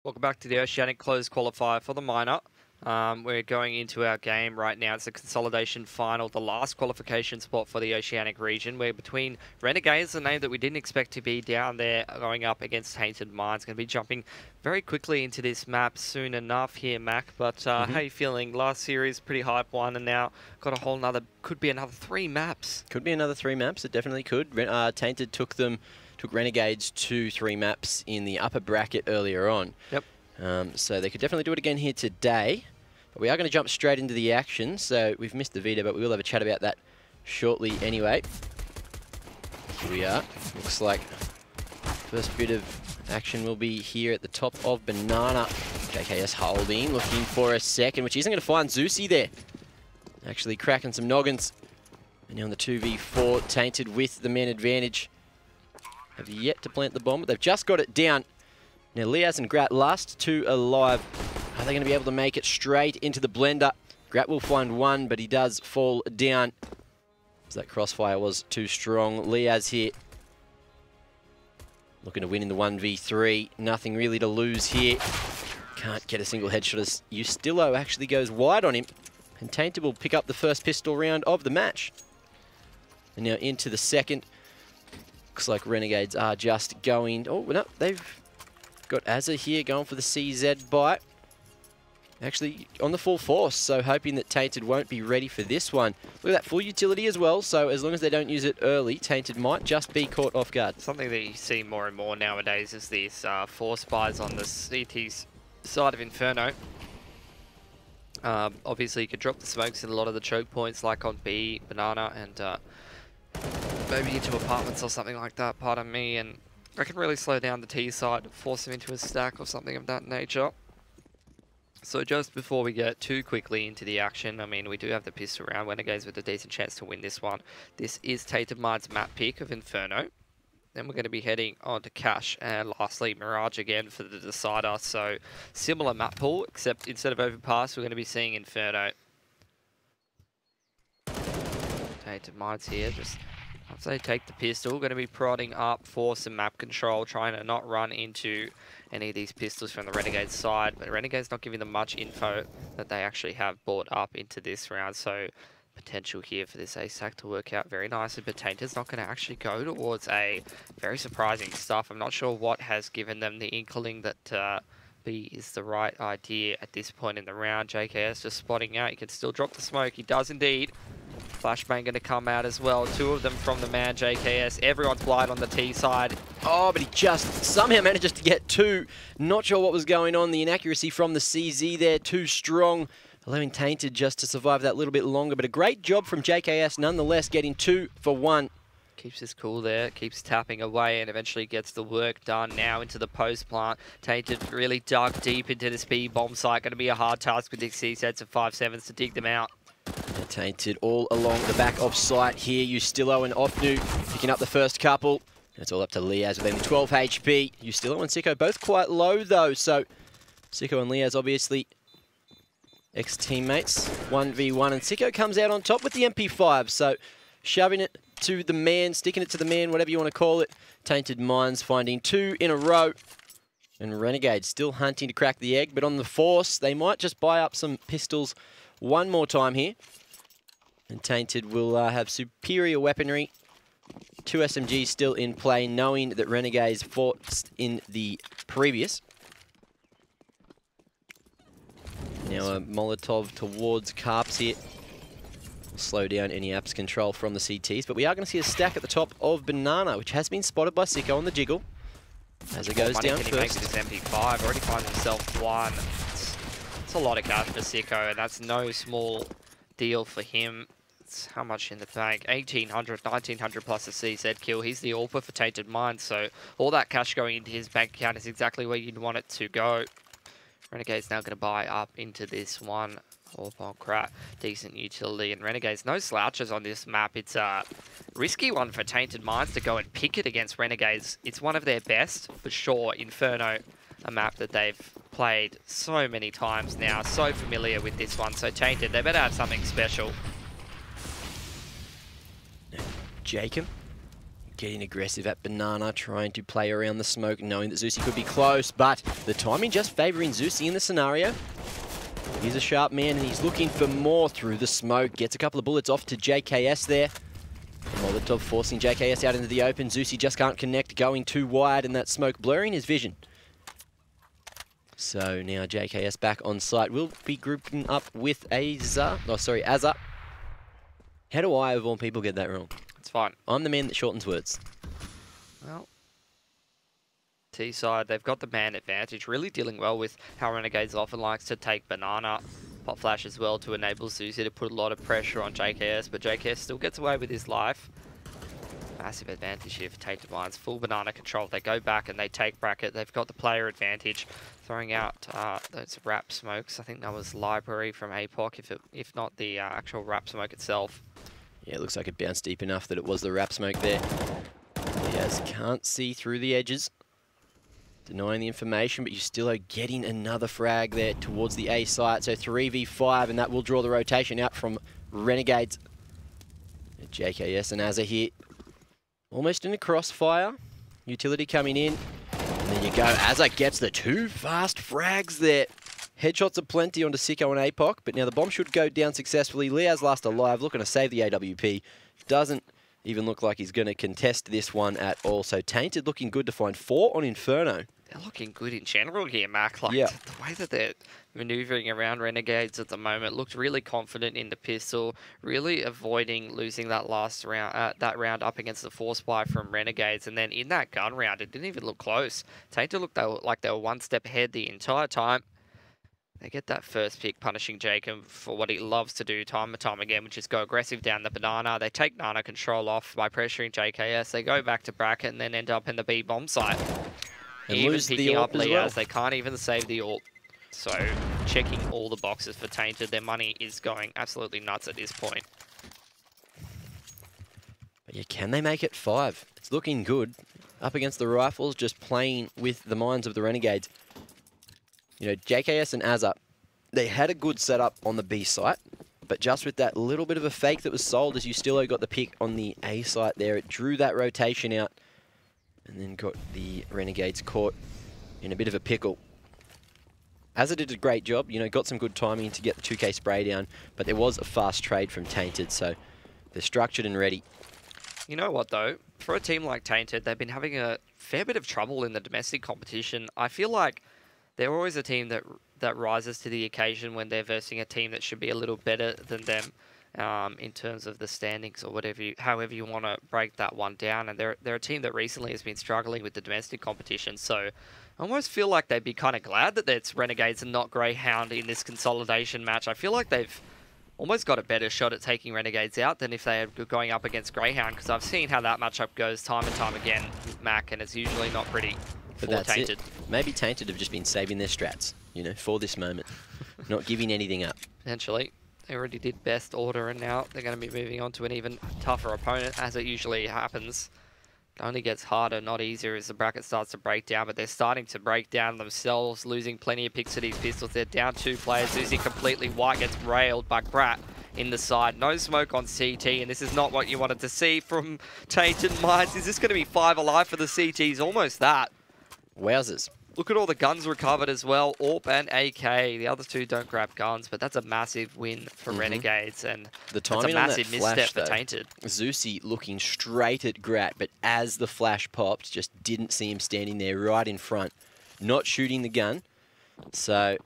Welcome back to the Oceanic Closed Qualifier for the Minor. We're going into our game right now. It's a consolidation final, the last qualification spot for the Oceanic region. We're between Renegades, a name that we didn't expect to be down there, going up against Tainted Minds. Going to be jumping very quickly into this map soon enough here, Mac. But how are you feeling? Last series, pretty hype one, and now got a whole nother, could be another 3 maps. Could be another 3 maps, it definitely could. Tainted took Renegades to 3 maps in the upper bracket earlier on. Yep. So they could definitely do it again here today. But we are going to jump straight into the action. So we've missed the video, but we will have a chat about that shortly anyway. Here we are. Looks like first bit of action will be here at the top of Banana. JKS holding, looking for a second, which isn't going to find Zeusy there. Actually cracking some noggins. And now on the 2v4, Tainted with the man advantage. Have yet to plant the bomb, but they've just got it down. Now, Liaz and Grat, last 2 alive. Are they going to be able to make it straight into the blender? Grat will find one, but he does fall down. So that crossfire was too strong. Liaz here. Looking to win in the 1v3. Nothing really to lose here. Can't get a single headshot as Ustillo actually goes wide on him. And Tainted will pick up the first pistol round of the match. And now into the second. Looks like Renegades are just going... Oh, no, they've got Azza here going for the CZ bite. Actually, on the full force, so hoping that Tainted won't be ready for this one. Look at that full utility as well, so as long as they don't use it early, Tainted might just be caught off guard. Something that you see more and more nowadays is these force buys on the CT's side of Inferno. Obviously, you could drop the smokes in a lot of the choke points, like on B, Banana, and maybe into apartments or something like that, pardon me, and I can really slow down the T side, force him into a stack or something of that nature. So just before we get too quickly into the action, I mean, we do have the pistol round. Renegades with a decent chance to win this one. This is Tainted Minds' map pick of Inferno. Then we're going to be heading on to Cash, and lastly Mirage again for the decider. So similar map pool, except instead of Overpass, we're going to be seeing Inferno. Tainted Minds here, just once they take the pistol, going to be prodding up for some map control, trying to not run into any of these pistols from the Renegades side. But Renegades not giving them much info that they actually have brought up into this round. So potential here for this ASAC to work out very nicely. But Tainted's not going to actually go towards a very surprising stuff. I'm not sure what has given them the inkling that B is the right idea at this point in the round. JKS just spotting out. He can still drop the smoke. He does indeed. Flashbang going to come out as well. 2 of them from the man JKS. Everyone's blind on the T side. Oh, but he just somehow manages to get 2. Not sure what was going on. The inaccuracy from the CZ there, too strong. Allowing Tainted just to survive that little bit longer. But a great job from JKS nonetheless, getting 2 for 1. Keeps his cool there, keeps tapping away, and eventually gets the work done now into the post plant. Tainted really dug deep into this B bomb site. Going to be a hard task with these C sets of 5.7s to dig them out. Tainted all along the back of sight here. Ustillo and Opnu picking up the first couple. And it's all up to Liaz with only 12 HP. Ustillo and Sicko both quite low though. So Sicko and Liaz obviously ex-teammates. 1v1 and Sicko comes out on top with the MP5. So shoving it to the man, sticking it to the man, whatever you want to call it. Tainted Minds finding 2 in a row. And Renegades still hunting to crack the egg. But on the force, they might just buy up some pistols one more time here. And Tainted will have superior weaponry. 2 SMGs still in play, knowing that Renegades fought in the previous. Now a Molotov towards Carps here. We'll slow down any apps control from the CTs, but we are going to see a stack at the top of Banana, which has been spotted by Sicko on the jiggle. As it goes down first. He makes this MP5, already finds himself 1. It's a lot of cash for Sicko, and that's no small deal for him. It's how much in the bank? 1,800, 1,900 plus a CZ kill. He's the AWPer for Tainted Minds, so all that cash going into his bank account is exactly where you'd want it to go. Renegade's now going to buy up into this one. AWP on Krat, decent utility, and Renegades no slouches on this map. It's a risky one for Tainted Minds to go and pick it against Renegades. It's one of their best, for sure. Inferno, a map that they've played so many times now, so familiar with this one. So Tainted, they better have something special. Jacob getting aggressive at Banana, trying to play around the smoke, knowing that Zusi could be close, but the timing just favouring Zusi in the scenario. He's a sharp man, and he's looking for more through the smoke. Gets a couple of bullets off to JKS there. Molotov forcing JKS out into the open. Zusi just can't connect, going too wide, and that smoke blurring his vision. So now JKS back on site. We'll be grouping up with Azza. How do I, of all people, get that wrong? It's fine. I'm the man that shortens words. Well, T-side, they've got the man advantage, really dealing well with how Renegades often likes to take Banana. Pop flash as well to enable Zusi to put a lot of pressure on JKS, but JKS still gets away with his life. Massive advantage here for Tainted Minds. Full Banana control. They go back and they take bracket. They've got the player advantage. Throwing out those wrap smokes. I think that was library from APOC, if not the actual wrap smoke itself. Yeah, it looks like it bounced deep enough that it was the wrap smoke there. Diaz can't see through the edges. Denying the information, but you still are getting another frag there towards the A site. So 3v5, and that will draw the rotation out from Renegades. JKS and Azza here. Almost in a crossfire. Utility coming in. And then you go. Azza gets the 2 fast frags there. Headshots are plenty onto Sicko and APOC, but now the bomb should go down successfully. Liaz last alive, looking to save the AWP. Doesn't even look like he's going to contest this one at all. So Tainted looking good to find 4 on Inferno. They're looking good in general here, Mac. Like, yeah. The way that they're maneuvering around Renegades at the moment looked really confident in the pistol, really avoiding losing that last round, that round up against the force buy from Renegades. And then in that gun round, it didn't even look close. Tainted looked like they were one step ahead the entire time. They get that first pick, punishing Jacob for what he loves to do time and time again, which is go aggressive down the Banana. They take Nana control off by pressuring JKS. They go back to bracket and then end up in the B bomb site. And even picking up Liaz, well. they can't even save the ult. So checking all the boxes for Tainted. Their money is going absolutely nuts at this point. But yeah, can they make it 5? It's looking good. Up against the Rifles, just playing with the minds of the Renegades. You know, JKS and Azza, they had a good setup on the B site, but just with that little bit of a fake that was sold as Ustilo got the pick on the A site there, it drew that rotation out and then got the Renegades caught in a bit of a pickle. Azza did a great job, you know, got some good timing to get the 2K spray down, but there was a fast trade from Tainted, so they're structured and ready. You know what, though? For a team like Tainted, they've been having a fair bit of trouble in the domestic competition. I feel like they're always a team that rises to the occasion when they're versing a team that should be a little better than them in terms of the standings or however you want to break that one down. And they're a team that recently has been struggling with the domestic competition. So I almost feel like they'd be kind of glad that it's Renegades and not Greyhound in this consolidation match. I feel like they've almost got a better shot at taking Renegades out than if they are going up against Greyhound, because I've seen how that matchup goes time and time again with Mac, and it's usually not pretty. But that's Tainted. Maybe Tainted have just been saving their strats, you know, for this moment. Not giving anything up. Potentially. They already did best order, and now they're going to be moving on to an even tougher opponent, as it usually happens. It only gets harder, not easier, as the bracket starts to break down, but they're starting to break down themselves, losing plenty of picks to these pistols. They're down 2 players. Uzi completely white, gets railed by Grat in the side. No smoke on CT, and this is not what you wanted to see from Tainted Minds. Is this going to be 5 alive for the CTs? Almost that. Wowzers. Look at all the guns recovered as well. AWP and AK. The other 2 don't grab guns, but that's a massive win for Renegades, and the that's a massive misstep for Tainted. Zusi looking straight at Grat, but as the flash popped, just didn't see him standing there right in front, not shooting the gun. So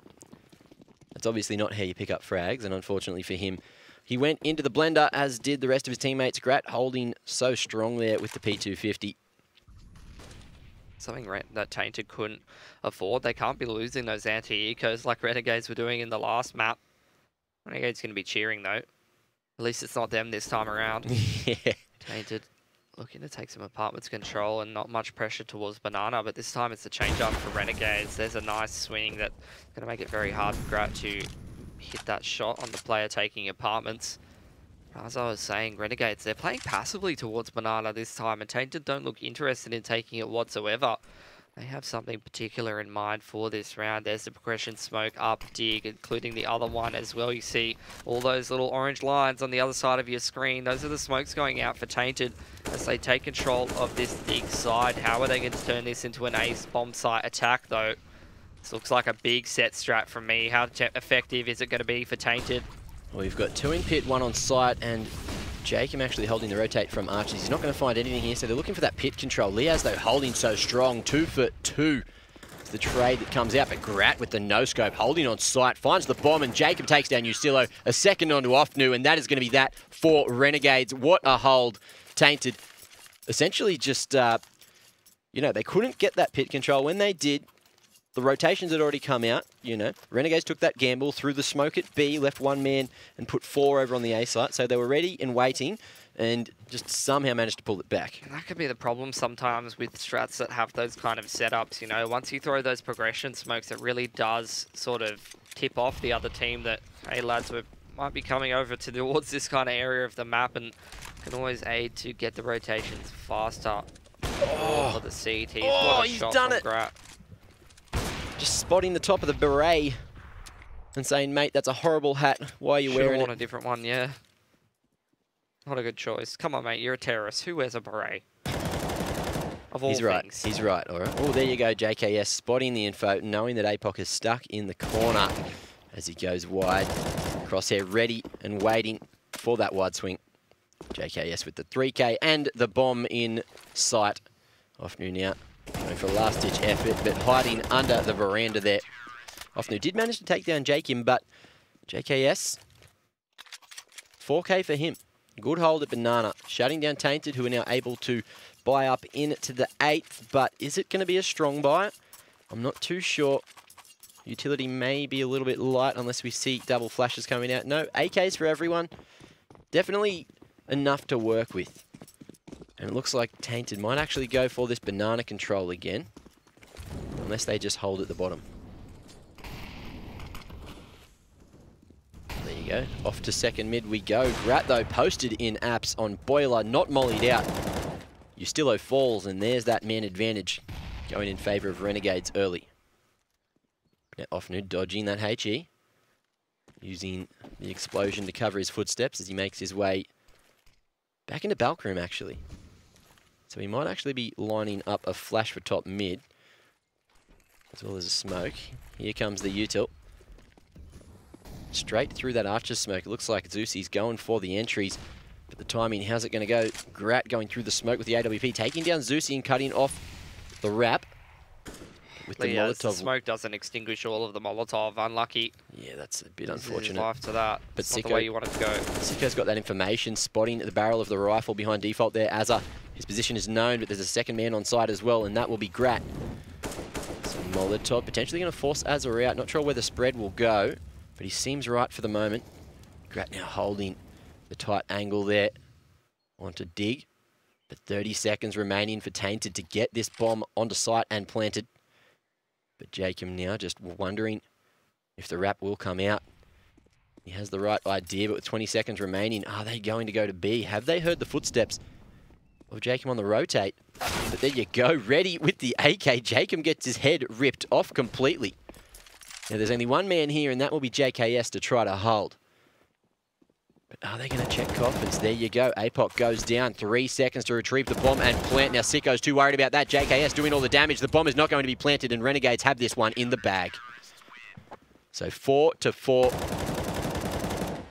that's obviously not how you pick up frags, and unfortunately for him, he went into the blender, as did the rest of his teammates. Grat holding so strong there with the P250. Something that Tainted couldn't afford. They can't be losing those anti-ecos like Renegades were doing in the last map. Renegades going to be cheering, though. At least it's not them this time around. Yeah. Tainted looking to take some apartments control and not much pressure towards Banana, but this time it's a change-up for Renegades. There's a nice swing that's going to make it very hard for Grat to hit that shot on the player taking apartments. As I was saying, Renegades, they're playing passively towards Banana this time, and Tainted don't look interested in taking it whatsoever. They have something particular in mind for this round. There's the progression smoke up, dig, including the other one as well. You see all those little orange lines on the other side of your screen. Those are the smokes going out for Tainted as they take control of this dig side. How are they going to turn this into an ace bomb site attack, though? This looks like a big set strat from me. How effective is it going to be for Tainted? Well, we've got 2 in pit, 1 on site, and Jacob actually holding the rotate from Archers. He's not going to find anything here, so they're looking for that pit control. Liaz, though, holding so strong. 2 for 2. It's the trade that comes out, but Grat with the no-scope, holding on site, finds the bomb, and Jacob takes down Usillo. A second onto Offnu, and that is going to be that for Renegades. What a hold. Tainted essentially just, you know, they couldn't get that pit control. When they did, the rotations had already come out, you know. Renegades took that gamble, threw the smoke at B, left 1 man, and put 4 over on the A site. So they were ready and waiting, and just somehow managed to pull it back. And that could be the problem sometimes with strats that have those kind of setups, you know. Once you throw those progression smokes, it really does sort of tip off the other team that, hey lads, we might be coming over towards this kind of area of the map, and can always aid to get the rotations faster for the CT. Oh, he's done it! Grat. Just spotting the top of the beret and saying, mate, that's a horrible hat. Why are you wearing it? Should've worn a different one, yeah. Not a good choice. Come on, mate, you're a terrorist. Who wears a beret? Of all He's right. things. He's right. All right. Oh, there you go, JKS spotting the info, knowing that APOC is stuck in the corner as he goes wide. Crosshair ready and waiting for that wide swing. JKS with the 3K and the bomb in sight. Offnu now going for a last-ditch effort, but hiding under the veranda there. Offnu did manage to take down Jakim, but JKS, 4K for him. Good hold at Banana, shutting down Tainted, who are now able to buy up into the 8th, but is it going to be a strong buy? I'm not too sure. Utility may be a little bit light unless we see double flashes coming out. No, AKs for everyone. Definitely enough to work with. And it looks like Tainted might actually go for this banana control again, unless they just hold at the bottom. There you go. Off to second mid we go. Grat, though, posted in apps on Boiler, not mollied out. Ustillo falls, and there's that man advantage going in favour of Renegades early. Now Offnu dodging that HE, using the explosion to cover his footsteps as he makes his way back into Balk Room, actually. So he might actually be lining up a flash for top mid, as well as a smoke. Here comes the util. Straight through that Archer smoke. It looks like Zeusi's going for the entries. But the timing, how's it going to go? Grat going through the smoke with the AWP, taking down Zeusi and cutting off the wrap. With the Molotov. The smoke doesn't extinguish all of the Molotov. Unlucky. Yeah, that's a bit unfortunate. Life to that. But not the way you want it to go. Siko's got that information, spotting the barrel of the rifle behind default there. Azza, his position is known, but there's a second man on side as well, and that will be Grat. So Molotov potentially going to force Azza out. Not sure where the spread will go, but he seems right for the moment. Grat now holding the tight angle there. Want to dig, but 30 seconds remaining for Tainted to get this bomb onto site and planted. But Jacob now just wondering if the wrap will come out. He has the right idea, but with 20 seconds remaining, are they going to go to B? Have they heard the footsteps of Jacob on the rotate? But there you go, ready with the AK. Jacob gets his head ripped off completely. Now there's only one man here, and that will be JKS to try to hold. But are they going to check coffins? There you go. APOC goes down. 3 seconds to retrieve the bomb and plant. Now Siko's too worried about that. JKS doing all the damage. The bomb is not going to be planted, and Renegades have this one in the bag. So 4-4.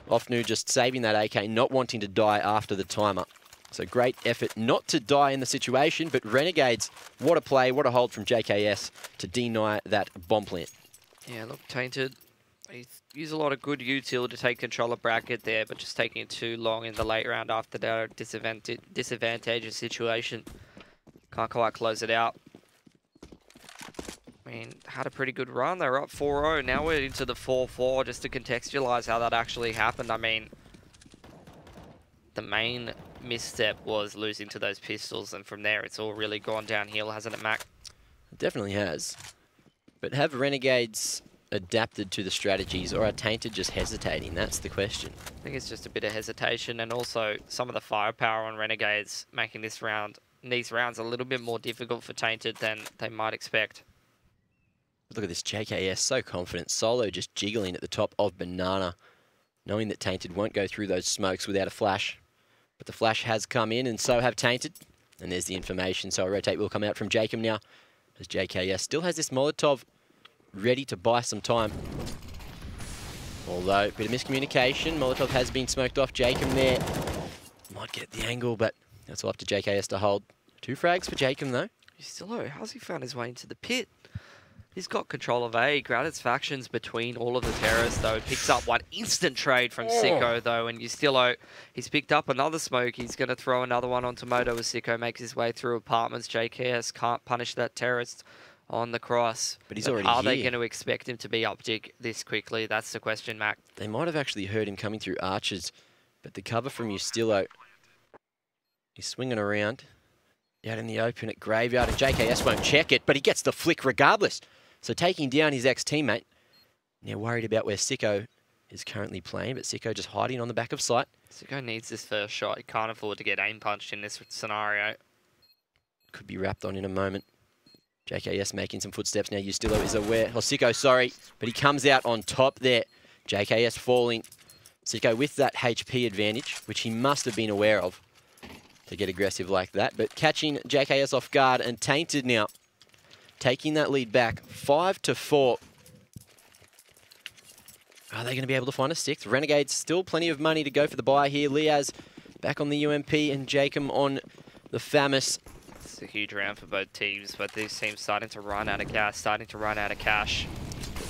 Offnu just saving that AK, not wanting to die after the timer. So great effort not to die in the situation, but Renegades, what a play, what a hold from JKS to deny that bomb plant. Yeah, look, Tainted. He used a lot of good util to take control of bracket there, but just taking it too long in the late round after that disadvantageous situation. Can't quite close it out. I mean, had a pretty good run. They were up 4-0. Now we're into the 4-4. Just to contextualize how that actually happened, I mean, the main misstep was losing to those pistols, and from there it's all really gone downhill, hasn't it, Mac? It definitely has. But have Renegades adapted to the strategies, or are Tainted just hesitating? That's the question. I think it's just a bit of hesitation, and also some of the firepower on Renegades making this round in these rounds a little bit more difficult for Tainted than they might expect. Look at this JKS, so confident. Solo just jiggling at the top of Banana, knowing that Tainted won't go through those smokes without a flash. But the flash has come in, and so have Tainted. And there's the information, so a rotate will come out from Jacob now, as JKS still has this Molotov ready to buy some time. Although, a bit of miscommunication. Molotov has been smoked off. Jacob there might get the angle, but that's all up to JKS to hold. 2 frags for Jacob, though. He's still low. How's he found his way into the pit? He's got control of A. Gradit's factions between all of the terrorists, though. Picks up one instant trade from Sicko, though, and Ustillo, he's picked up another smoke. He's going to throw another one onto Moto as Sicko makes his way through apartments. JKS can't punish that terrorist on the cross. But he's already Are here. they going to expect him to be uptick this quickly? That's the question, Mac. They might have actually heard him coming through arches, but the cover from Ustillo, he's swinging around out in the open at Graveyard, and JKS won't check it, but he gets the flick regardless. So taking down his ex-teammate. Now worried about where Sicko is currently playing, but Sicko just hiding on the back of sight. Sicko needs this first shot. He can't afford to get aim punched in this scenario. Could be wrapped on in a moment. JKS making some footsteps now. Ustillo is aware. Oh, Sicko, sorry. But he comes out on top there. JKS falling. Sicko with that HP advantage, which he must have been aware of to get aggressive like that. But catching JKS off guard, and Tainted now taking that lead back 5-4. Are they going to be able to find a 6th? Renegades still plenty of money to go for the buy here. Liaz back on the UMP and Jacob on the FAMAS. It's a huge round for both teams, but these teams starting to run out of gas, starting to run out of cash.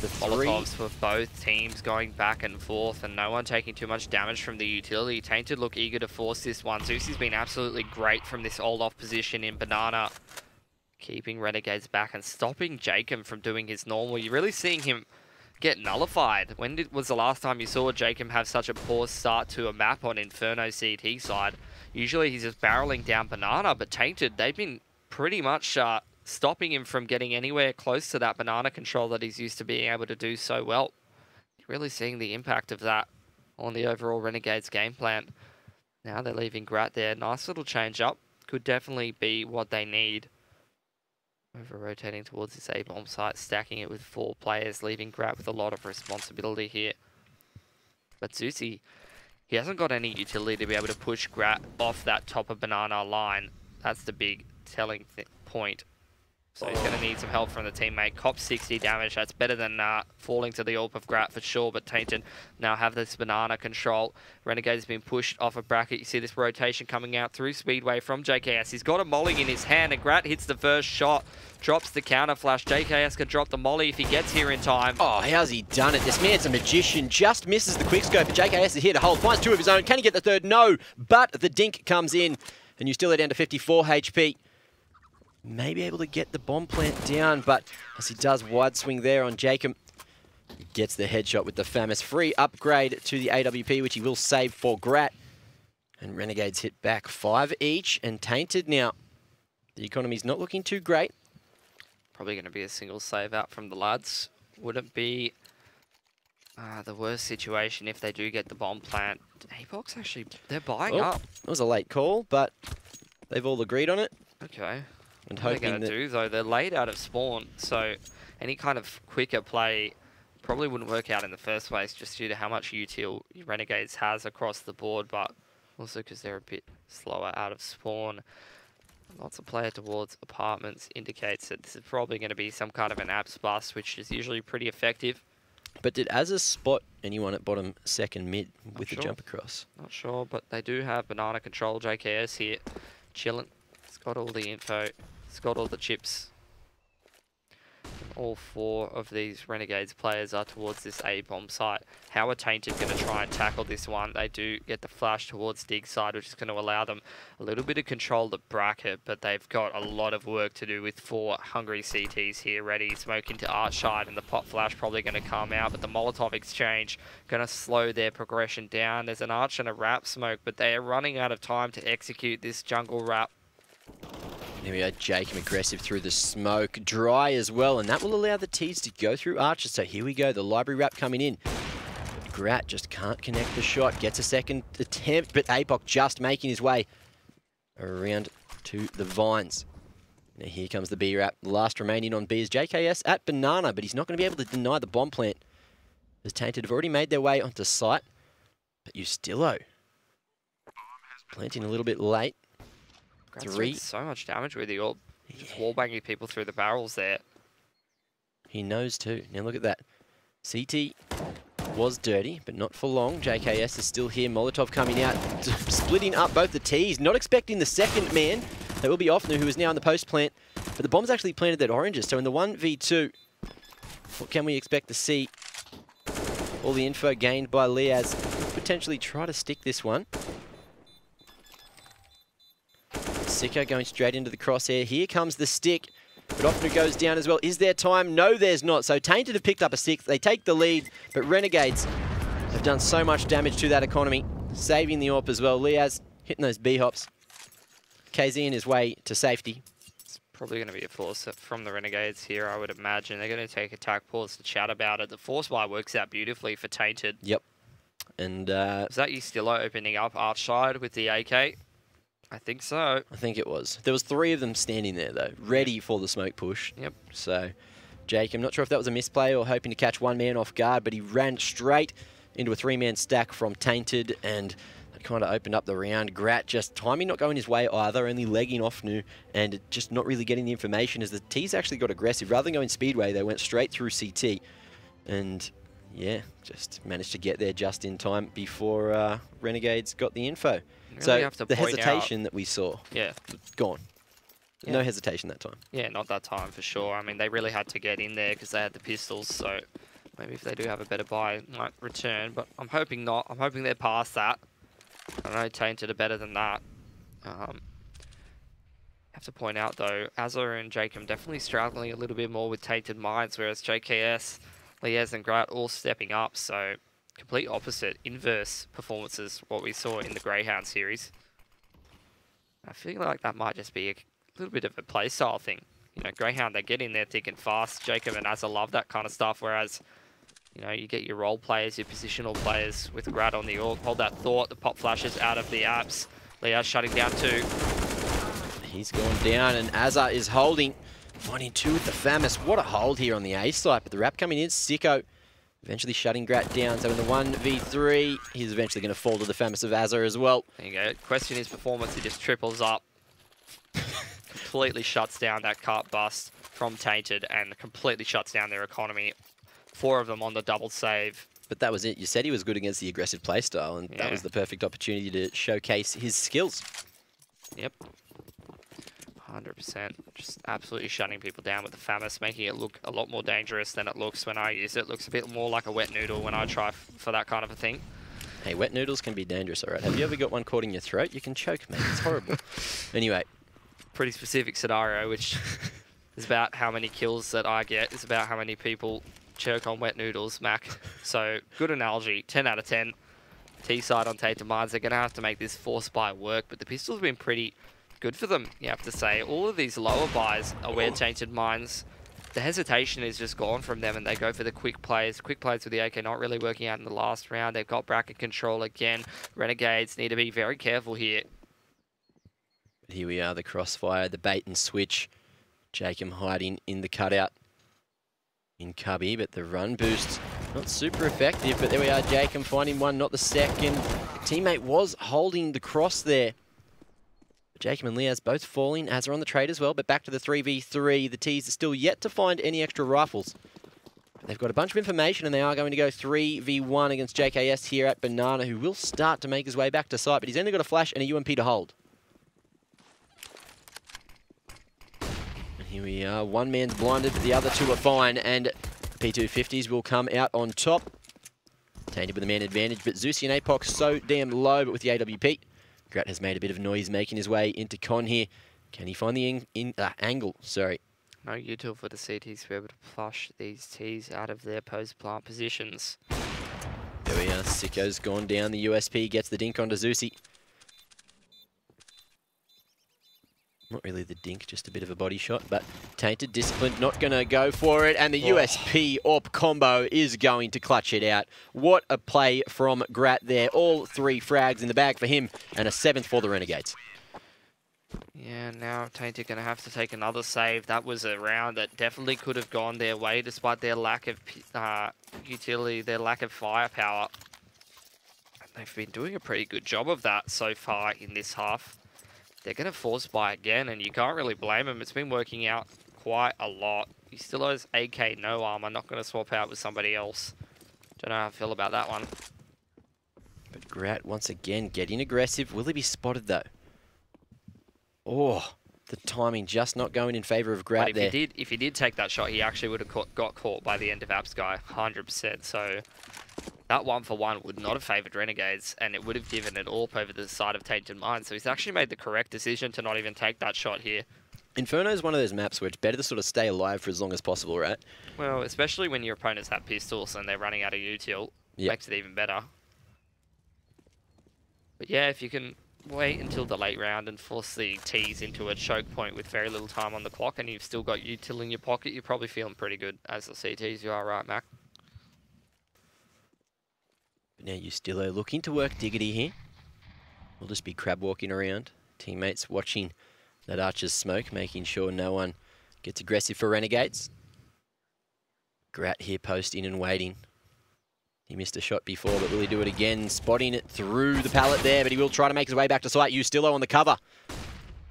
The Molotovs for both teams going back and forth, and no one taking too much damage from the utility. Tainted look eager to force this one. Zeus's been absolutely great from this old-off position in Banana, keeping Renegades back and stopping Jacob from doing his normal. You're really seeing him get nullified. When was the last time you saw Jacob have such a poor start to a map on Inferno CT side? Usually he's just barreling down Banana, but Tainted, they've been pretty much stopping him from getting anywhere close to that Banana control that he's used to being able to do so well. You're really seeing the impact of that on the overall Renegades game plan. Now they're leaving Grat there. Nice little change up. Could definitely be what they need. Over rotating towards this A-bomb site, stacking it with 4 players, leaving Grat with a lot of responsibility here. But Zusi, he hasn't got any utility to be able to push Grat off that top of Banana line. That's the big telling point. So he's going to need some help from the teammate. Cop 60 damage. That's better than falling to the AWP of Grat for sure. But Tainted now have this Banana control. Renegade has been pushed off a bracket. You see this rotation coming out through Speedway from JKS. He's got a molly in his hand, and Grat hits the first shot. Drops the counter flash. JKS can drop the molly if he gets here in time. Oh, how's he done it? This man's a magician. Just misses the quickscope, but JKS is here to hold. Finds 2 of his own. Can he get the 3rd? No. But the dink comes in, and you still are down to 54 HP. Maybe able to get the bomb plant down, but as he does, wide swing there on Jacob. Gets the headshot with the FAMAS. Free upgrade to the AWP, which he will save for Grat. And Renegades hit back 5 each, and Tainted now. The economy's not looking too great. Probably going to be a single save out from the lads. Wouldn't be the worst situation if they do get the bomb plant. Apox actually, they're buying up. It was a late call, but they've all agreed on it. Okay. And what are they going to do, though? They're laid out of spawn, so any kind of quicker play probably wouldn't work out in the first place, just due to how much util Renegades has across the board, but also because they're a bit slower out of spawn. Lots of player towards apartments indicates that this is probably going to be some kind of an apps bust, which is usually pretty effective. But did Azza spot anyone at bottom 2nd mid with the sure. jump across? Not sure, but they do have Banana control. JKS here, chilling. It's got all the info. It's got all the chips. All 4 of these Renegades players are towards this A-bomb site. How are Tainted going to try and tackle this one? They do get the flash towards Dig side, which is going to allow them a little bit of control of the bracket, but they've got a lot of work to do with 4 hungry CTs here ready. Smoke into Arch side, and the pot flash probably going to come out, but the Molotov exchange going to slow their progression down. There's an Arch and a Wrap smoke, but they are running out of time to execute this jungle wrap. Here we go, Jacob aggressive through the smoke. Dry as well, and that will allow the T's to go through arches. So here we go, the library wrap coming in. Grat just can't connect the shot. Gets a second attempt, but Apoc just making his way around to the Vines. Now here comes the B-Rap. The last remaining on B is JKS at Banana, but he's not going to be able to deny the bomb plant. The Tainted have already made their way onto site, but Ustillo planting a little bit late. Three. So much damage with the orb. Just wall-banging people through the barrels there. He knows too. Now look at that. CT was dirty, but not for long. JKS is still here. Molotov coming out, splitting up both the Ts. Not expecting the second man. That will be Offnu, who is now in the post plant. But the bomb's actually planted at Oranges. So in the 1v2, what can we expect to see? All the info gained by Liaz. Potentially try to stick this one. Sicko going straight into the crosshair. Here comes the stick. But Offnu goes down as well. Is there time? No, there's not. So Tainted have picked up a 6th. They take the lead. But Renegades have done so much damage to that economy. Saving the AWP as well. Liaz hitting those B-hops. KZ in his way to safety. It's probably going to be a force from the Renegades here, I would imagine. They're going to take attack pause to chat about it. The force buy works out beautifully for Tainted. Yep. And is that Ustillo opening up arch side with the AK? I think so. I think it was. There was 3 of them standing there, though, ready for the smoke push. Yep. So, Jake, I'm not sure if that was a misplay or hoping to catch one man off guard, but he ran straight into a 3-man stack from Tainted, and that kind of opened up the round. Grat just timing not going his way either, only legging Offnu, and just not really getting the information as the T's actually got aggressive. Rather than going speedway, they went straight through CT. And, yeah, just managed to get there just in time before Renegades got the info. Really so the hesitation that we saw, gone. Yeah. No hesitation that time. Yeah, not that time for sure. I mean, they really had to get in there because they had the pistols, so maybe if they do have a better buy, it might return, but I'm hoping not. I'm hoping they're past that. I know Tainted are better than that. Have to point out, though, Azza and Jacob definitely struggling a little bit more with Tainted Minds, whereas JKS, Liaz and Grat all stepping up, so complete opposite, inverse performances, what we saw in the Greyhound series. I feel like that might just be a little bit of a playstyle thing. You know, Greyhound, they get in there thick and fast. Jacob and Azza love that kind of stuff, whereas, you know, you get your role players, your positional players with Grat on the org. Hold that thought, the pop flashes out of the apps. Liaz shutting down 2. He's gone down, and Azza is holding. Finding 2 with the Famis. What a hold here on the A side, but the wrap coming in, Sicko. Eventually shutting Grat down. So in the 1v3, he's eventually going to fall to the Famis of Azza as well. There you go. Question his performance, he just triples up. Completely shuts down that cart bust from Tainted and completely shuts down their economy. 4 of them on the double save. But that was it. You said he was good against the aggressive playstyle, and that was the perfect opportunity to showcase his skills. Yep. 100%. Just absolutely shutting people down with the Famis, making it look a lot more dangerous than it looks when I use it. It looks a bit more like a wet noodle when I try for that kind of a thing. Hey, wet noodles can be dangerous, all right? Have you ever got one caught in your throat? You can choke, mate. It's horrible. Anyway. Pretty specific scenario, which is about how many kills that I get. It's about how many people choke on wet noodles, Mac. So, good analogy. 10 out of 10. T-side on Tainted Minds. They're going to have to make this force buy work, but the pistol's been pretty good for them, you have to say. All of these lower buys are where Tainted Minds, the hesitation is just gone from them, and they go for the quick plays. Quick plays with the AK not really working out in the last round. They've got bracket control again. Renegades need to be very careful here. Here we are, the crossfire, the bait and switch. Jacob hiding in the cutout in Cubby, but the run boost not super effective. But there we are, Jacob finding one, not the second. Teammate was holding the cross there. Jacob and Liaz both falling, as are on the trade as well, but back to the 3v3. The T's are still yet to find any extra rifles. They've got a bunch of information, and they are going to go 3v1 against JKS here at Banana, who will start to make his way back to site, but he's only got a flash and a UMP to hold. And here we are, one man's blinded, but the other 2 are fine, and P250s will come out on top. Tainted with a man advantage, but Zeusy and Apox so damn low, but with the AWP. Grat has made a bit of noise making his way into Con here. Can he find the angle? Sorry. No util for the CTs to be able to flush these Ts out of their post plant positions. There we are. Sicko's gone down. The USP gets the dink onto Zeusy. Not really the dink, just a bit of a body shot, but Tainted, disciplined, not going to go for it, and the USP AWP combo is going to clutch it out. What a play from Grat there. All 3 frags in the bag for him, and a 7th for the Renegades. Yeah, now Tainted going to have to take another save. That was a round that definitely could have gone their way despite their lack of utility, their lack of firepower. And they've been doing a pretty good job of that so far in this half. They're going to force buy again, and you can't really blame them. It's been working out quite a lot. He still owes AK no armor, not going to swap out with somebody else. Don't know how I feel about that one. But Grat once again getting aggressive. Will he be spotted though? Oh, the timing just not going in favour of Grat there. If he did take that shot, he actually would have got caught by the end of App's guy, 100%. So that 1-for-1 would not have favoured Renegades, and it would have given it AWP over the side of Tainted Mine. So he's actually made the correct decision to not even take that shot here. Inferno is one of those maps where it's better to sort of stay alive for as long as possible, right? Well, especially when your opponents have pistols and they're running out of util, makes it even better. But yeah, if you can wait until the late round and force the T's into a choke point with very little time on the clock, and you've still got util in your pocket, you're probably feeling pretty good as the CTs. You are right, Mac. But now Ustillo looking to work Diggity here. We'll just be crab walking around. Teammates watching that Archer's smoke, making sure no one gets aggressive for Renegades. Grat here posting and waiting. He missed a shot before, but will he do it again? Spotting it through the pallet there, but he will try to make his way back to site. Ustillo on the cover.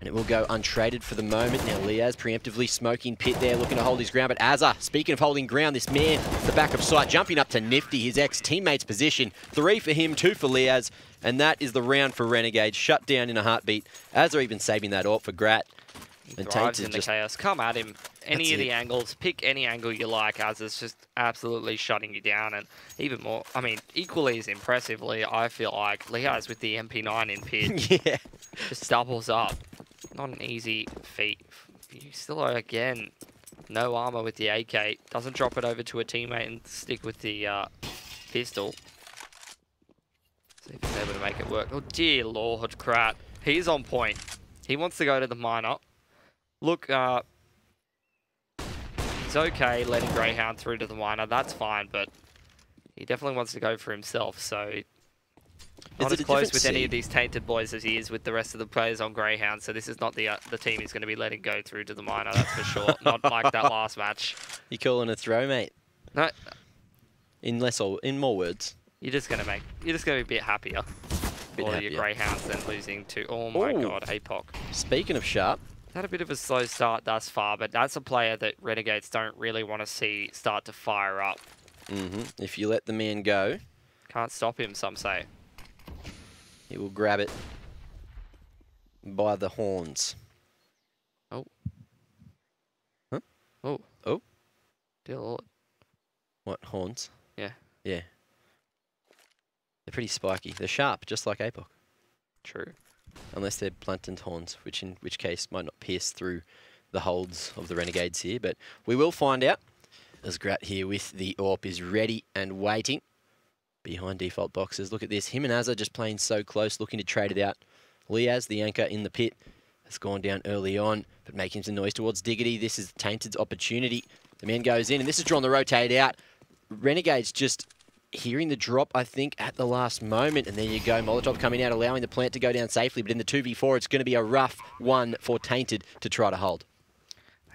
And it will go untraded for the moment. Now Liaz preemptively smoking pit there, looking to hold his ground. But Azza, speaking of holding ground, this man at the back of site, jumping up to Nifty, his ex-teammate's position. 3 for him, 2 for Liaz. And that is the round for Renegades. Shut down in a heartbeat. Azza even saving that AWP for Grat. And Tainted in the chaos. Come at him. Any of the angles. Pick any angle you like. Azza's just absolutely shutting you down. And even more, I mean, equally as impressively, I feel like Liaz with the MP9 in pit. Yeah. Just doubles up. Not an easy feat. Ustillo again. No armor with the AK. Doesn't drop it over to a teammate and stick with the pistol. See if he's able to make it work. Oh dear Lord, Grat. He's on point. He wants to go to the minor. Look, he's okay letting Greyhound through to the minor. That's fine, but he definitely wants to go for himself. So not as close with any of these Tainted boys as he is with the rest of the players on Greyhound. So this is not the team he's going to be letting go through to the minor. That's for sure. Not like that last match. You calling a throw, mate? No. In more words. You're just gonna be a bit happier. Your Greyhounds than losing to, oh my god, APOC. Speaking of sharp. Had a bit of a slow start thus far, but that's a player that Renegades don't really want to see start to fire up. If you let the man go. Can't stop him, some say. He will grab it by the horns. Oh. Huh? Oh. Oh. Dear Lord. What, horns? Yeah. Yeah. They're pretty spiky. They're sharp, just like APOC. True. Unless they're blunted horns, in which case might not pierce through the holds of the Renegades here. But we will find out. As Grat here with the AWP is ready and waiting behind default boxes. Look at this. Him and Azza just playing so close, looking to trade it out. Liaz, the anchor in the pit, has gone down early on, but making some noise towards Diggity. This is Tainted's opportunity. The man goes in, and this is drawn the rotate out. Renegades just hearing the drop, I think, at the last moment. And there you go, Molotov coming out, allowing the plant to go down safely. But in the 2v4, it's going to be a rough one for Tainted to try to hold.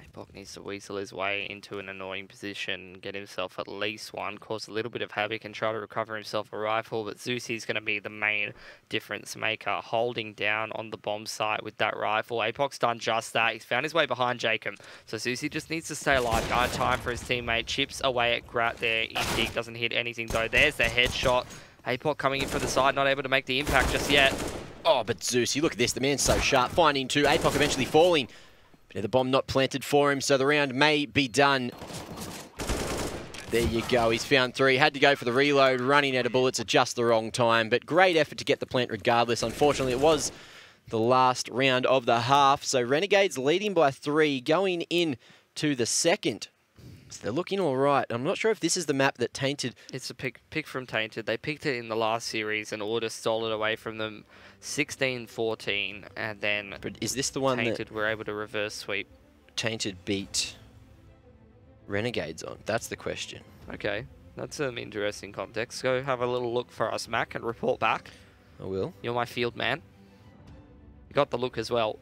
APOC needs to weasel his way into an annoying position, get himself at least one, cause a little bit of havoc and try to recover himself a rifle. But Zeusie's going to be the main difference maker, holding down on the bomb site with that rifle. APOC's done just that. He's found his way behind Jacob. So Zeusie just needs to stay alive. Guard time for his teammate. Chips away at Grat there. Indig doesn't hit anything though. There's the headshot. APOC coming in from the side, not able to make the impact just yet. Oh, but Zeusie, look at this. The man's so sharp. Finding two. APOC eventually falling. But the bomb not planted for him, so the round may be done. There you go. He's found 3. Had to go for the reload, running out of bullets at just the wrong time. But great effort to get the plant regardless. Unfortunately, it was the last round of the half. So Renegades leading by 3, going in to the second. So they're looking all right. I'm not sure if this is the map that Tainted... It's a pick from Tainted. They picked it in the last series and Order stole it away from them 16-14. And then but is this the one Tainted were able to reverse sweep? Tainted beat Renegades on? That's the question. Okay. That's some interesting context. Go have a little look for us, Mac, and report back. I will. You're my field man. You got the look as well.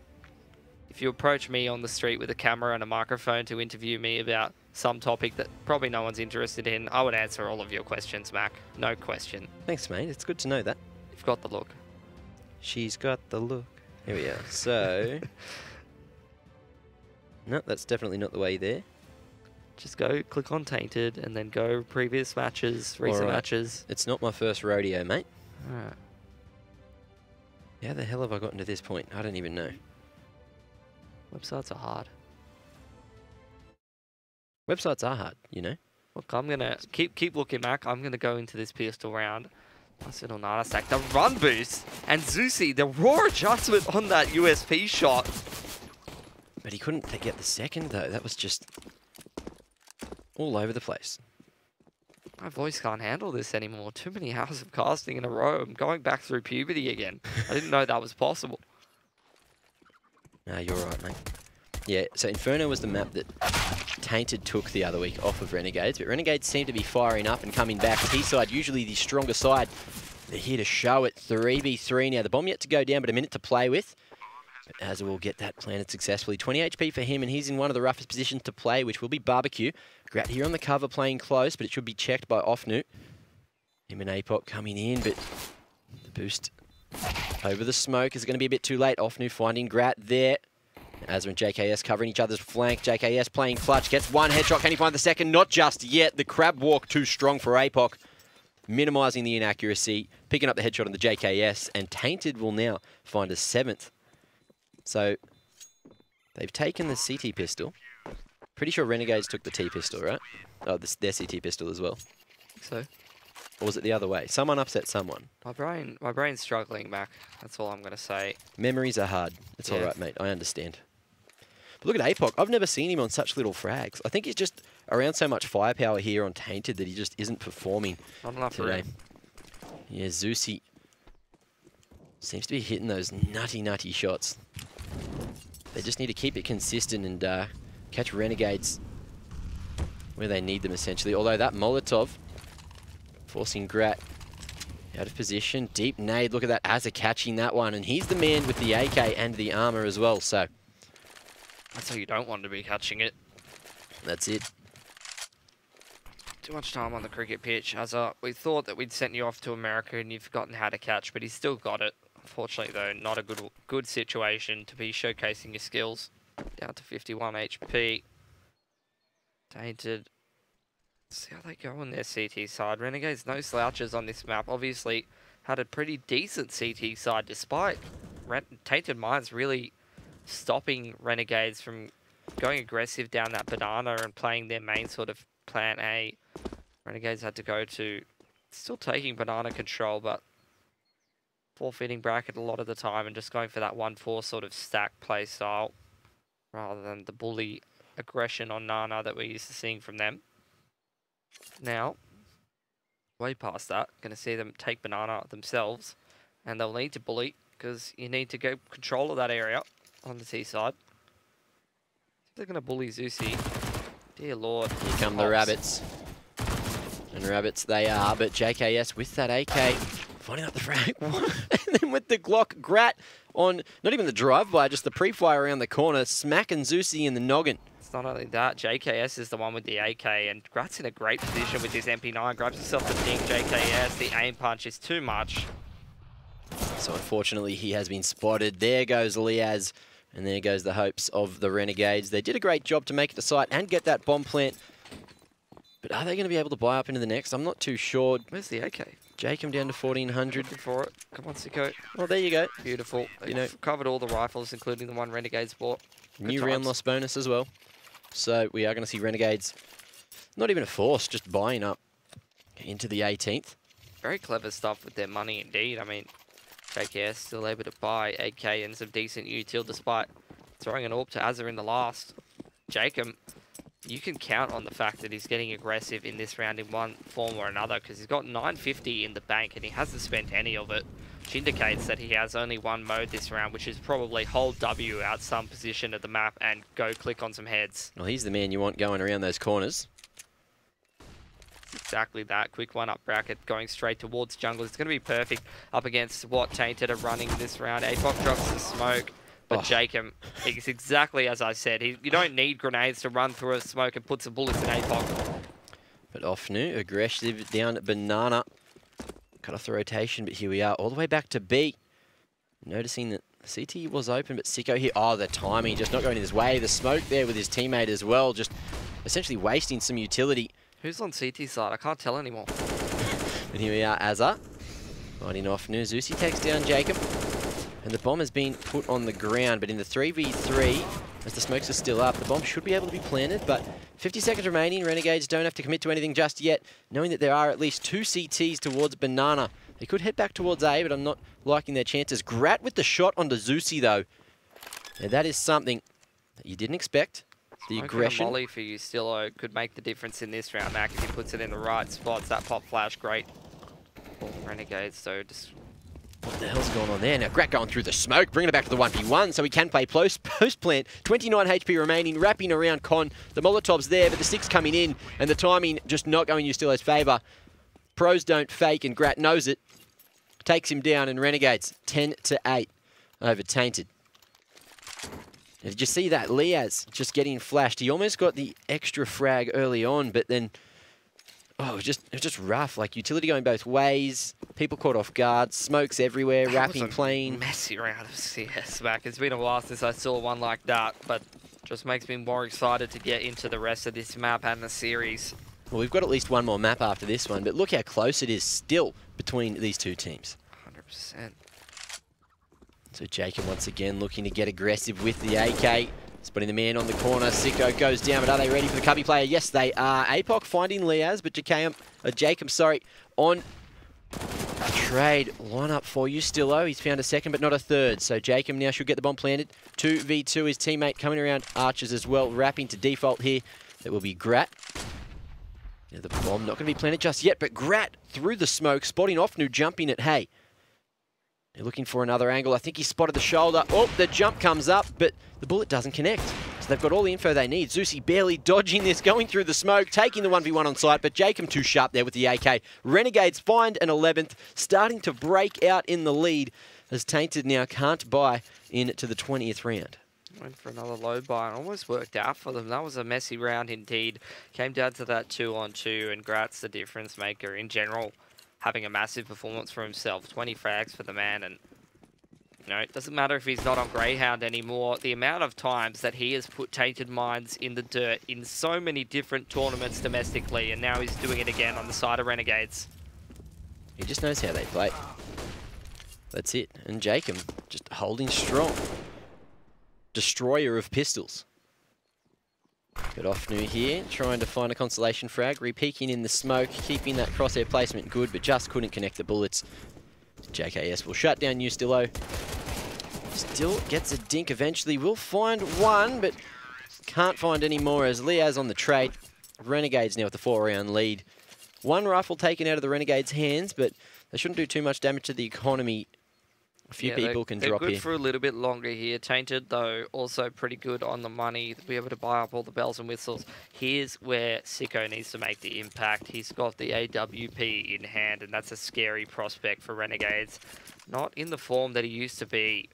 if you approach me on the street with a camera and a microphone to interview me about some topic that probably no one's interested in, I would answer all of your questions, Mac. No question. Thanks, mate. It's good to know that. You've got the look. She's got the look. Here we are. So... no, that's definitely not the way there. Just go click on Tainted and then go previous matches, recent matches. It's not my first rodeo, mate. Alright. How the hell have I gotten to this point? I don't even know. Websites are hard. Websites are hard, you know. Look, I'm gonna keep looking, Mac. I'm gonna go into this pistol round. Nice little Nana stack. The run boost and Zusi, the raw adjustment on that USP shot. But he couldn't get the second though. That was just all over the place. My voice can't handle this anymore. Too many hours of casting in a row. I'm going back through puberty again. I didn't know that was possible. No, you're right, mate. Yeah, so Inferno was the map that Tainted took the other week off of Renegades, but Renegades seem to be firing up and coming back. T-side, usually the stronger side. They're here to show it. 3v3 now. The bomb yet to go down, but a minute to play with. But Azza will get that planted successfully. 20 HP for him, and he's in one of the roughest positions to play, which will be Barbecue. Grat here on the cover playing close, but it should be checked by Offnu. Him and Apoc coming in, but the boost over the smoke is going to be a bit too late. Offnu finding Grat there. Azza and JKS covering each other's flank. JKS playing clutch, gets one headshot. Can he find the second? Not just yet. The crab walk too strong for Apoc. Minimising the inaccuracy, picking up the headshot on the JKS, and Tainted will now find a 7th. So, they've taken the CT pistol. Pretty sure Renegades took the T pistol, right? Oh, their CT pistol as well. So? Or was it the other way? Someone upset someone. My brain's struggling, Mac. That's all I'm going to say. Memories are hard. It's all right, mate. I understand. But look at Apoc. I've never seen him on such little frags. I think he's just around so much firepower here on Tainted that he just isn't performing today. Yeah, Zusi seems to be hitting those nutty shots. They just need to keep it consistent and catch Renegades where they need them, essentially. Although that Molotov forcing Grat out of position. Deep nade. Look at that. Azza catching that one. And he's the man with the AK and the armor as well. So that's how you don't want to be catching it. That's it. Too much time on the cricket pitch. Azza, we thought that we'd sent you off to America and you've forgotten how to catch, but he's still got it. Unfortunately, though, not a good situation to be showcasing your skills. Down to 51 HP. Tainted. See how they go on their CT side. Renegades, no slouches on this map. Obviously, had a pretty decent CT side despite Tainted Mines really stopping Renegades from going aggressive down that banana and playing their main sort of plan A. Renegades had to go to still taking banana control, but forfeiting bracket a lot of the time and just going for that 1-4 sort of stack play style rather than the bully aggression on Nana that we're used to seeing from them. Now, way past that, going to see them take banana themselves, and they'll need to bully because you need to get control of that area on the T side. If they're going to bully Zusi, dear lord. Here come the rabbits. And rabbits they are, but JKS with that AK, finding out the frag. And then with the Glock, Grat on, not even the drive-by, just the pre-fire around the corner, smacking Zusi in the noggin. It's not only that, JKS is the one with the AK, and Grat's in a great position with his MP9, grabs himself the dink, JKS, the aim punch is too much. So unfortunately he has been spotted. There goes Liaz, and there goes the hopes of the Renegades. They did a great job to make it to site and get that bomb plant. But are they going to be able to buy up into the next? I'm not too sure. Where's the AK? Jacob down to 1400. Looking for it. Come on, Sicko. Well, there you go. Beautiful. You know, covered all the rifles, including the one Renegades bought. New round loss bonus as well. So we are going to see Renegades, not even a force, just buying up into the 18th. Very clever stuff with their money indeed. I mean, JKS still able to buy AK and some decent util despite throwing an AWP to Azza in the last. Jacob, you can count on the fact that he's getting aggressive in this round in one form or another because he's got 950 in the bank and he hasn't spent any of it, which indicates that he has only one mode this round, which is probably hold W out some position of the map and go click on some heads. Well, he's the man you want going around those corners. Exactly that. Quick one-up bracket going straight towards jungle. It's going to be perfect up against what Tainted are running this round. Apoc drops the smoke. But Jacob, it's exactly as I said. You don't need grenades to run through a smoke and put some bullets in APOC. But Ofnu, aggressive down at Banana. Cut off the rotation, but here we are, all the way back to B. Noticing that CT was open, but Sicko here, the timing, just not going his way. The smoke there with his teammate as well, just essentially wasting some utility. Who's on CT side? I can't tell anymore. And here we are, Azza. Finding Ofnu. Zusi takes down Jacob. And the bomb has been put on the ground, but in the 3v3, as the smokes are still up, the bomb should be able to be planted, but 50 seconds remaining. Renegades don't have to commit to anything just yet, knowing that there are at least 2 CTs towards Banana. They could head back towards A, but I'm not liking their chances. Grat with the shot onto Zusi, though. Now, that is something that you didn't expect. The aggression. A molly for you, Stillo, could make the difference in this round, Mac, if he puts it in the right spots. That pop flash, great. Renegades, so just... What the hell's going on there? Now, Grat going through the smoke, bringing it back to the 1v1, so he can play post-plant. 29 HP remaining, wrapping around Con. The Molotov's there, but the 6 coming in, and the timing just not going in Stillo's favour. Pros don't fake, and Grat knows it. Takes him down, and Renegades 10-8 over Tainted. Now, did you see that? Liaz just getting flashed. He almost got the extra frag early on, but then... Oh, it was just rough. Like, utility going both ways. People caught off guard. Smokes everywhere. Wrapping plane. Messy round of CS, Mac. It's been a while since I saw one like that, but just makes me more excited to get into the rest of this map and the series. Well, we've got at least one more map after this one, but look how close it is still between these two teams. 100%. So Jacob once again looking to get aggressive with the AK. Spotting the man on the corner. Sicko goes down, but are they ready for the cubby player? Yes, they are. APOC finding Liaz, but Jacob, on a trade lineup for you. Stillo, he's found a second, but not a third. So Jacob now should get the bomb planted. 2v2, his teammate coming around Archers as well. Wrapping to default here. That will be Grat. Yeah, the bomb not going to be planted just yet, but Grat through the smoke, spotting Ofnu, jumping at Hay. They're looking for another angle. I think he spotted the shoulder. Oh, the jump comes up, but the bullet doesn't connect. So they've got all the info they need. Zusi barely dodging this, going through the smoke, taking the 1v1 on site, but Jacob too sharp there with the AK. Renegades find an 11th, starting to break out in the lead, as Tainted now can't buy into the 20th round. Went for another low buy and almost worked out for them. That was a messy round indeed. Came down to that 2-on-2, and Grat's the difference maker in general. Having a massive performance for himself. 20 frags for the man, and you know, it doesn't matter if he's not on Greyhound anymore. The amount of times that he has put Tainted Minds in the dirt in so many different tournaments domestically, and now he's doing it again on the side of Renegades. He just knows how they play. That's it. And Jacob just holding strong. Destroyer of pistols. But Ofnu here, trying to find a consolation frag, re-peeking in the smoke, keeping that crosshair placement good, but just couldn't connect the bullets. JKS will shut down you, Stillo. Still gets a dink eventually. Will find one, but can't find any more as Liaz on the trade. Renegades now with the 4-round lead. One rifle taken out of the Renegades' hands, but they shouldn't do too much damage to the economy. A few people can drop here. They're good for a little bit longer here. Tainted, though, also pretty good on the money to be able to buy up all the bells and whistles. Here's where Sicko needs to make the impact. He's got the AWP in hand, and that's a scary prospect for Renegades. Not in the form that he used to be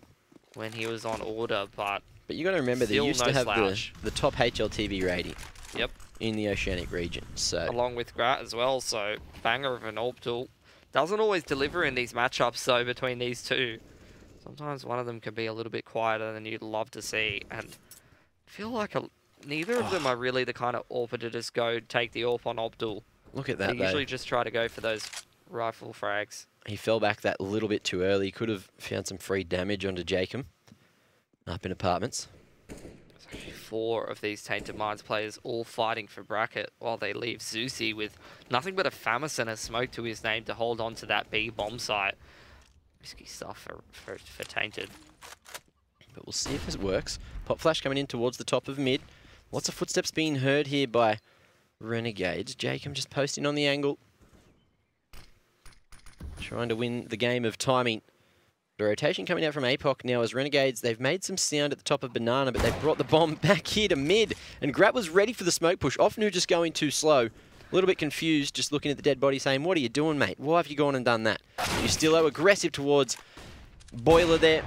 when he was on order, but you got to remember they used to have the top HLTV rating. Yep. In the Oceanic region. So along with Grat as well, so banger of an orbital. Doesn't always deliver in these matchups, though, between these two. Sometimes one of them can be a little bit quieter than you'd love to see. And I feel like neither of them are really the kind of AWP to just go take the AWP on Obdul. Look at that, They usually just try to go for those rifle frags. He fell back that little bit too early. Could have found some free damage onto Jacob up in apartments. 4 of these Tainted Minds players all fighting for bracket while they leave Zusi with nothing but a FAMAS and a smoke to his name to hold on to that B bomb site. Risky stuff for Tainted. But we'll see if it works. Pop flash coming in towards the top of mid. Lots of footsteps being heard here by Renegades. Jacob just posting on the angle. Trying to win the game of timing. The rotation coming out from APOC now as Renegades, they've made some sound at the top of Banana, but they've brought the bomb back here to mid. And Grat was ready for the smoke push. Ofnu just going too slow. A little bit confused, just looking at the dead body saying, what are you doing, mate? Why have you gone and done that? Ustillo aggressive towards Boiler there.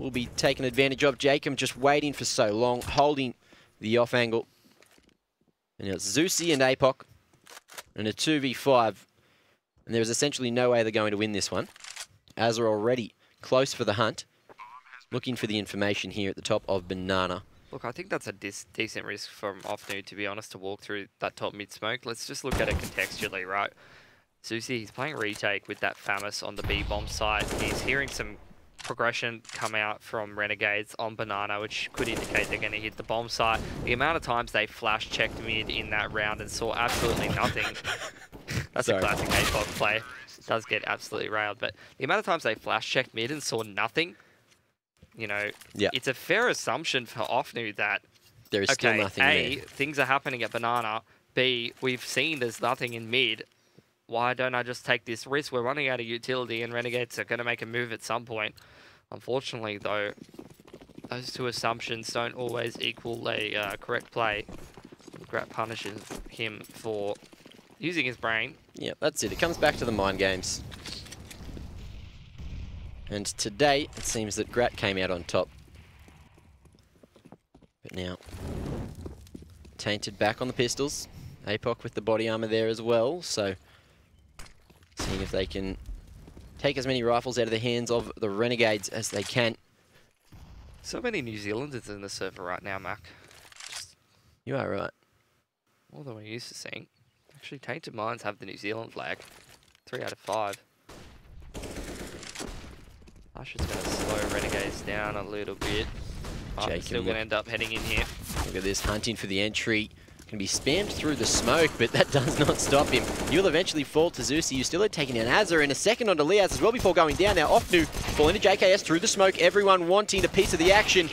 will be taken advantage of. Jacob just waiting for so long, holding the off angle. And now it's Zeusy and Apoc. And a 2v5. And there's essentially no way they're going to win this one, as are already close for the hunt. Looking for the information here at the top of Banana. Look, I think that's a decent risk from Offnude, to be honest, to walk through that top mid smoke. Let's just look at it contextually, right? Zeusy, he's playing retake with that Famis on the B bomb site. He's hearing some progression come out from Renegades on Banana, which could indicate they're going to hit the bomb site. The amount of times they flash checked mid in that round and saw absolutely nothing. That's a classic APOC play. It does get absolutely railed, but the amount of times they flash checked mid and saw nothing, you know, it's a fair assumption for Offnude that there is still nothing A, there. things are happening at Banana. B, we've seen there's nothing in mid. Why don't I just take this risk? We're running out of utility and Renegades are going to make a move at some point. Unfortunately, though, those two assumptions don't always equal a correct play. Grat punishes him for using his brain. Yeah, that's it. It comes back to the mind games. And today, it seems that Grat came out on top. But now, Tainted back on the pistols. Apoc with the body armor there as well, so seeing if they can take as many rifles out of the hands of the Renegades as they can. So many New Zealanders in the server right now, Mac. Just you are right. more than we're used to seeing. Actually, Tainted Mines have the New Zealand flag. 3 out of 5. Ash is going to slow Renegades down a little bit. But still going to end up heading in here. Look at this, hunting for the entry. Can be spammed through the smoke, but that does not stop him. You'll eventually fall to Zeusy. You still are taking down Azza, and a second onto Liaz as well before going down. Now Offnu falling to JKS through the smoke. Everyone wanting a piece of the action.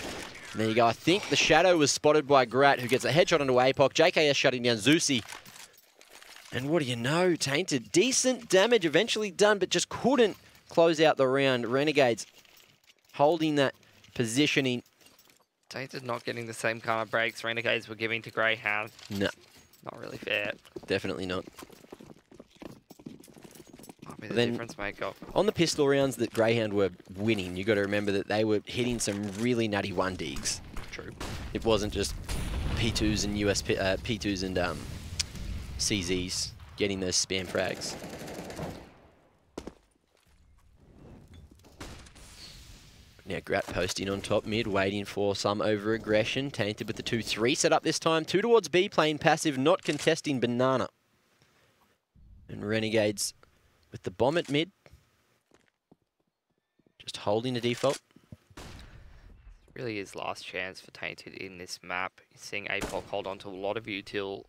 And there you go. I think the shadow was spotted by Grat, who gets a headshot onto Apoc. JKS shutting down Zeusy. And what do you know? Tainted. Decent damage eventually done, but just couldn't close out the round. Renegades holding that positioning. Tainted not getting the same kind of breaks Renegades were giving to Greyhound. No. Not really fair. Definitely not. Might be the difference maker. On the pistol rounds that Greyhound were winning, you got to remember that they were hitting some really nutty 1Ds. True. It wasn't just P2s and P2s and CZs getting those spam frags. Now Grat posting on top mid, waiting for some over-aggression. Tainted with the 2-3 set up this time. 2 towards B, playing passive, not contesting Banana. And Renegades with the bomb at mid. Just holding the default. Really is last chance for Tainted in this map. You're seeing Apoc hold on to a lot of util.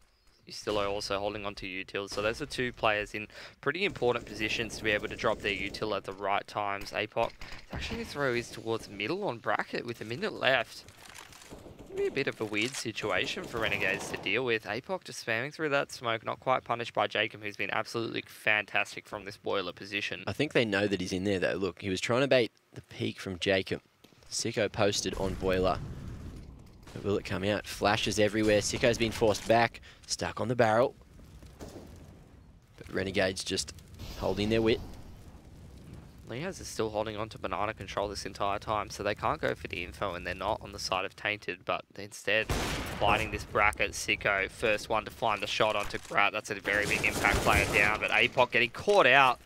You still are also holding on to util. So those are 2 players in pretty important positions to be able to drop their util at the right times. Apoc actually throw is towards middle on bracket with a minute left. Maybe a bit of a weird situation for Renegades to deal with. Apoc just spamming through that smoke, not quite punished by Jacob, who's been absolutely fantastic from this boiler position. I think they know that he's in there though. Look, he was trying to bait the peek from Jacob. Sicko posted on boiler. But will it come out? Flashes everywhere. Sicko's been forced back. Stuck on the barrel. But Renegades just holding their wit. Liaz is still holding on to Banana control this entire time, so they can't go for the info and they're not on the side of Tainted, but instead finding this bracket. Sicko, first one to find the shot onto Grat. That's a very big impact player down, but Apoc getting caught out.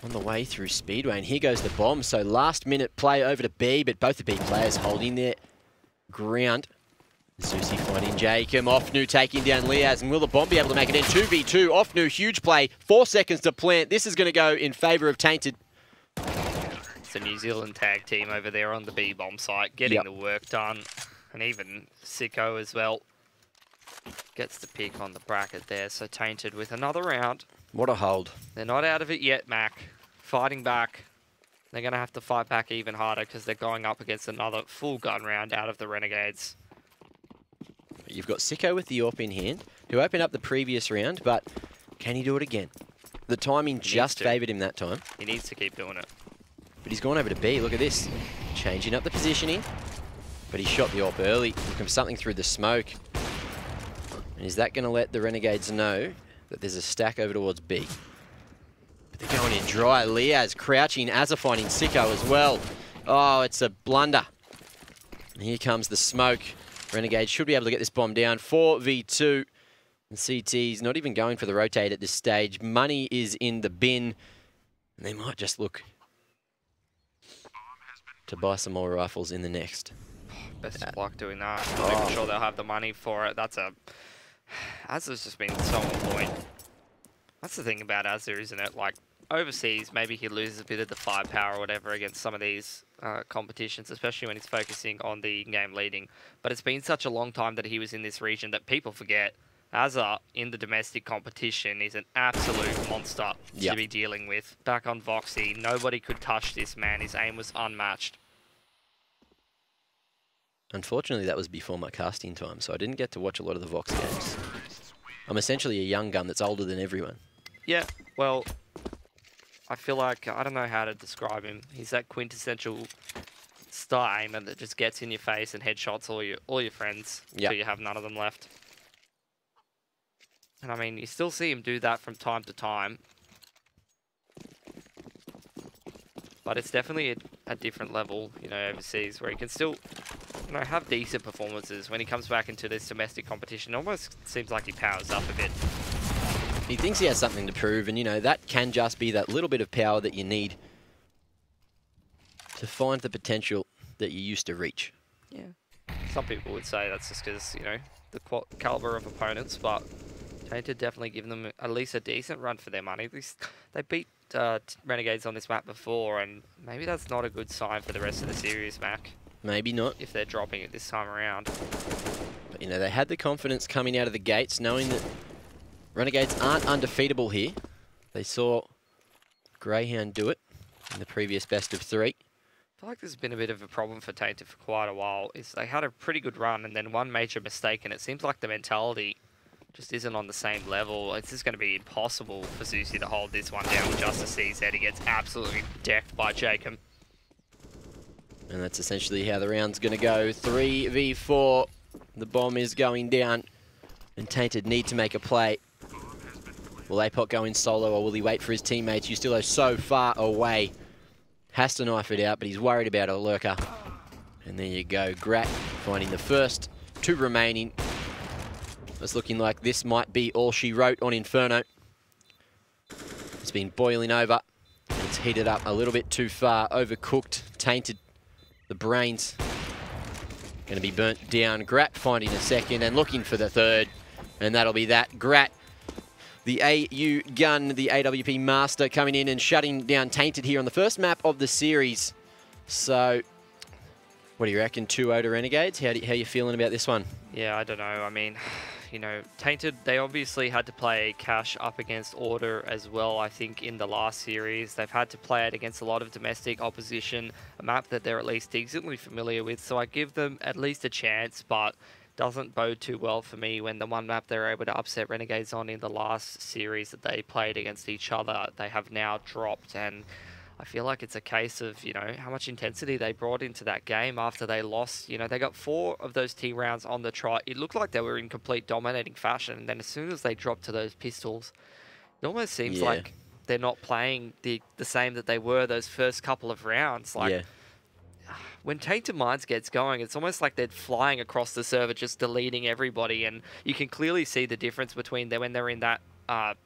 On the way through Speedway, and here goes the bomb. So last minute play over to B, but both the B players holding their ground. Zeusy finding Jacob. Offnu taking down Liaz, and will the bomb be able to make it in? 2v2. Offnu, huge play. 4 seconds to plant. This is going to go in favour of Tainted. It's a New Zealand tag team over there on the B bomb site, getting the work done. And even Sicko as well gets the pick on the bracket there. So Tainted with another round. What a hold. They're not out of it yet, Mac. Fighting back. They're going to have to fight back even harder because they're going up against another full gun round out of the Renegades. You've got Sicko with the AWP in hand, who opened up the previous round, but can he do it again? The timing just favoured him that time. He needs to keep doing it. But he's gone over to B. Look at this. Changing up the positioning. But he shot the AWP early, looking for something through the smoke. And is that going to let the Renegades know that there's a stack over towards B? But they're going in dry. Liaz crouching, Azza finding Sicko as well. Oh, it's a blunder. And here comes the smoke. Renegades should be able to get this bomb down. 4v2. And CT's not even going for the rotate at this stage. Money is in the bin. And they might just look to buy some more rifles in the next. Best of luck doing that. I'm not even sure they'll have the money for it. That's a... Azur's just been so on point. That's the thing about Azur, isn't it? Like, overseas, maybe he loses a bit of the firepower or whatever against some of these competitions, especially when he's focusing on the game leading. But it's been such a long time that he was in this region that people forget. Azur, in the domestic competition, is an absolute monster to be dealing with. Back on Voxy, nobody could touch this man. His aim was unmatched. Unfortunately, that was before my casting time, so I didn't get to watch a lot of the Vox games. I'm essentially a young gun that's older than everyone. Yeah, well, I feel like, I don't know how to describe him. He's that quintessential star aimer that just gets in your face and headshots all your friends until you have none of them left. And I mean, you still see him do that from time to time. But it's definitely a different level, you know, overseas, where he can still, you know, have decent performances. When he comes back into this domestic competition, it almost seems like he powers up a bit. He thinks he has something to prove, and, you know, that can just be that little bit of power that you need to find the potential that you used to reach. Yeah. Some people would say that's just because, you know, the caliber of opponents, but Tainted definitely give them at least a decent run for their money. At least they beat Renegades on this map before, and maybe that's not a good sign for the rest of the series, Mac. Maybe not. If they're dropping it this time around. But, you know, they had the confidence coming out of the gates, knowing that Renegades aren't undefeatable here. They saw Greyhound do it in the previous best of 3. I feel like there's been a bit of a problem for Tainted for quite a while. Is they had a pretty good run and then one major mistake, and it seems like the mentality just isn't on the same level. It's just going to be impossible for Zusi to hold this one down with just a CZ. He gets absolutely decked by Jacob. And that's essentially how the round's going to go. 3v4. The bomb is going down. And Tainted need to make a play. Will APOC go in solo, or will he wait for his teammates? Justillo so far away. Has to knife it out, but he's worried about a lurker. And there you go. Grat finding the first 2 remaining. It's looking like this might be all she wrote on Inferno. It's been boiling over. It's heated up a little bit too far. Overcooked. Tainted. The brains going to be burnt down. Grat finding a second and looking for the third. And that'll be that. Grat, the AU gun, the AWP master, coming in and shutting down Tainted here on the first map of the series. So, what do you reckon? 2-0 to Renegades? How you feeling about this one? Yeah, I don't know. I mean, you know, Tainted, they obviously had to play Cash up against Order as well, I think, in the last series. They've had to play it against a lot of domestic opposition, a map that they're at least decently familiar with, so I give them at least a chance, but doesn't bode too well for me when the one map they were able to upset Renegades on in the last series that they played against each other, they have now dropped. And I feel like it's a case of, you know, how much intensity they brought into that game after they lost. You know, they got 4 of those T rounds on the trot. It looked like they were in complete dominating fashion. And then as soon as they dropped to those pistols, it almost seems like they're not playing the same that they were those first couple of rounds. Like, when Tainted Minds gets going, it's almost like they're flying across the server, just deleting everybody. And you can clearly see the difference between them when they're in that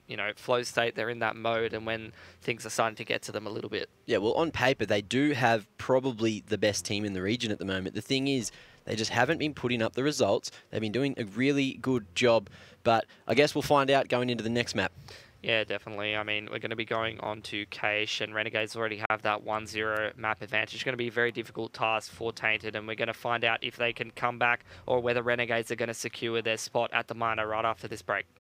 you know, flow state, they're in that mode, and when things are starting to get to them a little bit. Yeah, well, on paper, they do have probably the best team in the region at the moment. The thing is, they just haven't been putting up the results. They've been doing a really good job, but I guess we'll find out going into the next map. Yeah, definitely. I mean, we're going to be going on to Cache, and Renegades already have that 1-0 map advantage. It's going to be a very difficult task for Tainted, and we're going to find out if they can come back or whether Renegades are going to secure their spot at the minor right after this break.